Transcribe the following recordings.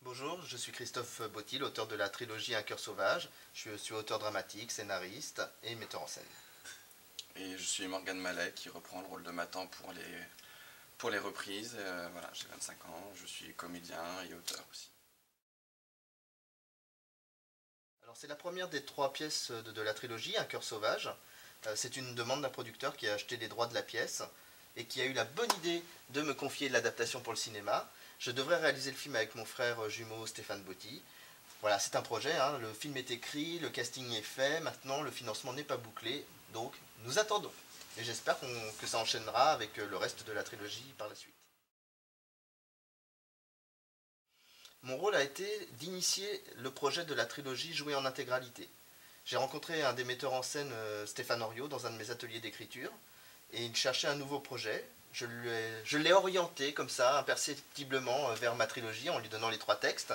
Bonjour, je suis Christophe Botti, l'auteur de la trilogie Un cœur sauvage. Je suis auteur dramatique, scénariste et metteur en scène. Et je suis Morgane Mallet qui reprend le rôle de Matan pour les reprises. Voilà, j'ai 25 ans, je suis comédien et auteur aussi. Alors c'est la première des trois pièces de la trilogie, Un cœur sauvage. C'est une demande d'un producteur qui a acheté les droits de la pièce et qui a eu la bonne idée de me confier l'adaptation pour le cinéma. Je devrais réaliser le film avec mon frère jumeau Stéphane Botti. Voilà, c'est un projet, hein. Le film est écrit, le casting est fait, maintenant le financement n'est pas bouclé, donc nous attendons. Et j'espère que ça enchaînera avec le reste de la trilogie par la suite. Mon rôle a été d'initier le projet de la trilogie jouée en intégralité. J'ai rencontré un des metteurs en scène, Stéphane Oriot, dans un de mes ateliers d'écriture, et il cherchait un nouveau projet. Je l'ai orienté comme ça, imperceptiblement, vers ma trilogie en lui donnant les trois textes.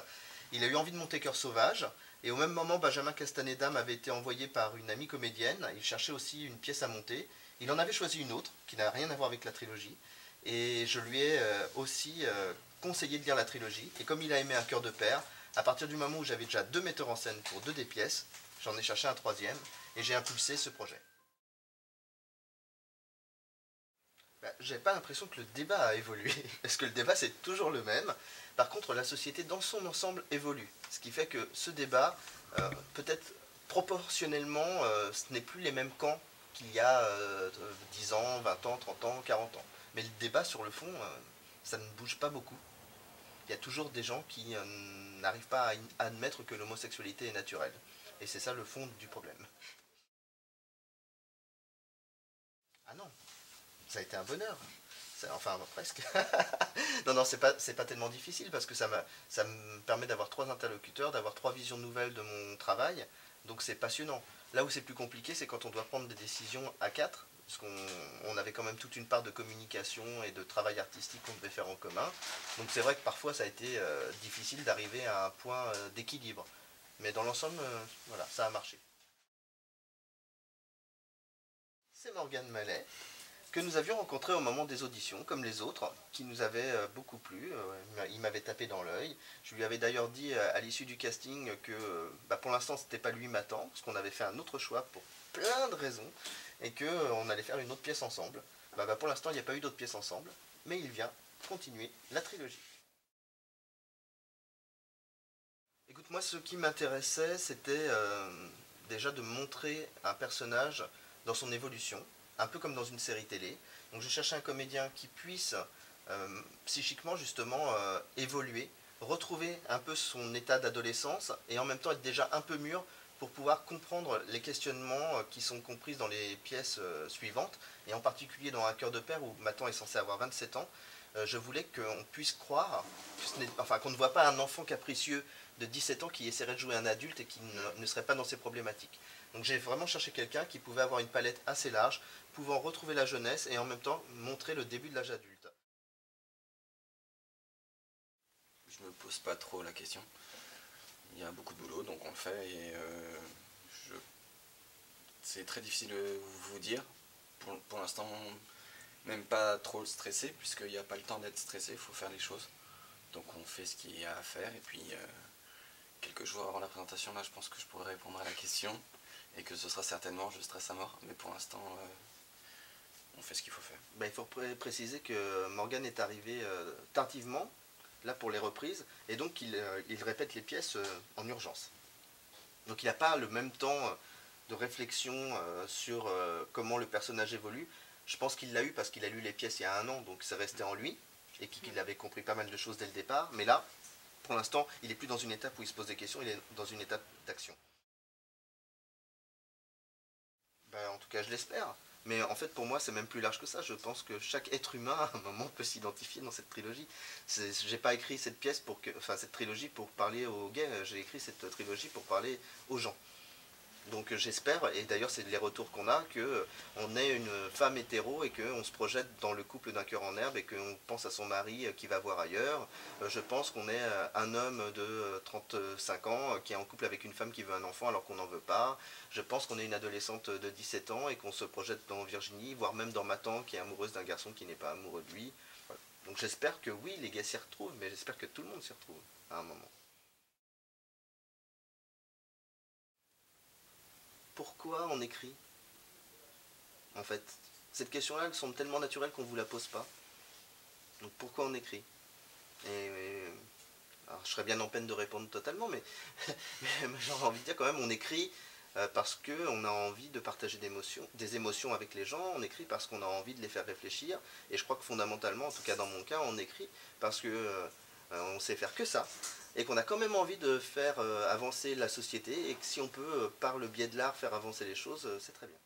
Il a eu envie de monter Cœur Sauvage, et au même moment, Benjamin Castaneda m'avait été envoyé par une amie comédienne. Il cherchait aussi une pièce à monter. Il en avait choisi une autre, qui n'a rien à voir avec la trilogie, et je lui ai aussi conseillé de lire la trilogie. Et comme il a aimé Un cœur de père, à partir du moment où j'avais déjà deux metteurs en scène pour deux des pièces, j'en ai cherché un troisième, et j'ai impulsé ce projet. J'ai pas l'impression que le débat a évolué, parce que le débat c'est toujours le même. Par contre, la société dans son ensemble évolue, ce qui fait que ce débat, peut-être proportionnellement, ce n'est plus les mêmes camps qu'il y a 10 ans, 20 ans, 30 ans, 40 ans. Mais le débat sur le fond, ça ne bouge pas beaucoup. Il y a toujours des gens qui n'arrivent pas à admettre que l'homosexualité est naturelle. Et c'est ça le fond du problème. Ah non, ça a été un bonheur. Enfin, presque. Non, non, c'est pas tellement difficile parce que ça me permet d'avoir trois interlocuteurs, d'avoir trois visions nouvelles de mon travail. Donc c'est passionnant. Là où c'est plus compliqué, c'est quand on doit prendre des décisions à quatre, parce qu'on avait quand même toute une part de communication et de travail artistique qu'on devait faire en commun. Donc c'est vrai que parfois ça a été difficile d'arriver à un point d'équilibre. Mais dans l'ensemble, voilà, ça a marché. C'est Morgane Mallet, que nous avions rencontré au moment des auditions, comme les autres, qui nous avaient beaucoup plu. Il m'avait tapé dans l'œil. Je lui avais d'ailleurs dit à l'issue du casting que pour l'instant c'était pas lui m'attend, parce qu'on avait fait un autre choix pour plein de raisons, et qu'on allait faire une autre pièce ensemble. Pour l'instant il n'y a pas eu d'autres pièces ensemble, mais il vient continuer la trilogie. Écoute, moi ce qui m'intéressait c'était déjà de montrer un personnage dans son évolution, un peu comme dans une série télé. Donc je cherchais un comédien qui puisse psychiquement justement évoluer, retrouver un peu son état d'adolescence et en même temps être déjà un peu mûr pour pouvoir comprendre les questionnements qui sont compris dans les pièces suivantes, et en particulier dans Un cœur de père où Matan est censé avoir 27 ans. Je voulais qu'on puisse croire, qu'on ne voit pas un enfant capricieux de 17 ans qui essaierait de jouer un adulte et qui ne serait pas dans ses problématiques. Donc j'ai vraiment cherché quelqu'un qui pouvait avoir une palette assez large, pouvant retrouver la jeunesse et en même temps montrer le début de l'âge adulte. Je me pose pas trop la question. Il y a beaucoup de boulot, donc on le fait et c'est très difficile de vous dire. Pour l'instant, même pas trop stressé, puisqu'il n'y a pas le temps d'être stressé, il faut faire les choses. Donc on fait ce qu'il y a à faire et puis quelques jours avant la présentation, là je pense que je pourrai répondre à la question et que ce sera certainement je stresse à mort, mais pour l'instant on fait ce qu'il faut faire. Il faut préciser que Morgane est arrivé tardivement, là pour les reprises, et donc il répète les pièces en urgence. Donc il n'a pas le même temps de réflexion sur comment le personnage évolue. Je pense qu'il l'a eu parce qu'il a lu les pièces il y a un an, donc c'est resté en lui, et qu'il avait compris pas mal de choses dès le départ, mais là, pour l'instant, il n'est plus dans une étape où il se pose des questions, il est dans une étape d'action. En tout cas, je l'espère. Mais en fait, pour moi, c'est même plus large que ça. Je pense que chaque être humain, à un moment, peut s'identifier dans cette trilogie. J'ai pas écrit cette pièce cette trilogie pour parler aux gays. J'ai écrit cette trilogie pour parler aux gens. Donc j'espère, et d'ailleurs c'est les retours qu'on a, qu'on est une femme hétéro et qu'on se projette dans le couple d'un cœur en herbe et qu'on pense à son mari qui va voir ailleurs. Je pense qu'on est un homme de 35 ans qui est en couple avec une femme qui veut un enfant alors qu'on n'en veut pas. Je pense qu'on est une adolescente de 17 ans et qu'on se projette dans Virginie, voire même dans Matan qui est amoureuse d'un garçon qui n'est pas amoureux de lui. Voilà. Donc j'espère que oui, les gars s'y retrouvent, mais j'espère que tout le monde s'y retrouve à un moment. pourquoi on écrit? En fait, cette question-là, elle semble tellement naturelle qu'on ne vous la pose pas. Donc pourquoi on écrit? Alors, je serais bien en peine de répondre totalement, mais, mais j'aurais envie de dire quand même, on écrit parce qu'on a envie de partager des émotions avec les gens, on écrit parce qu'on a envie de les faire réfléchir, et je crois que fondamentalement, en tout cas dans mon cas, on écrit parce que on sait faire que ça, et qu'on a quand même envie de faire avancer la société, et que si on peut, par le biais de l'art, faire avancer les choses, c'est très bien.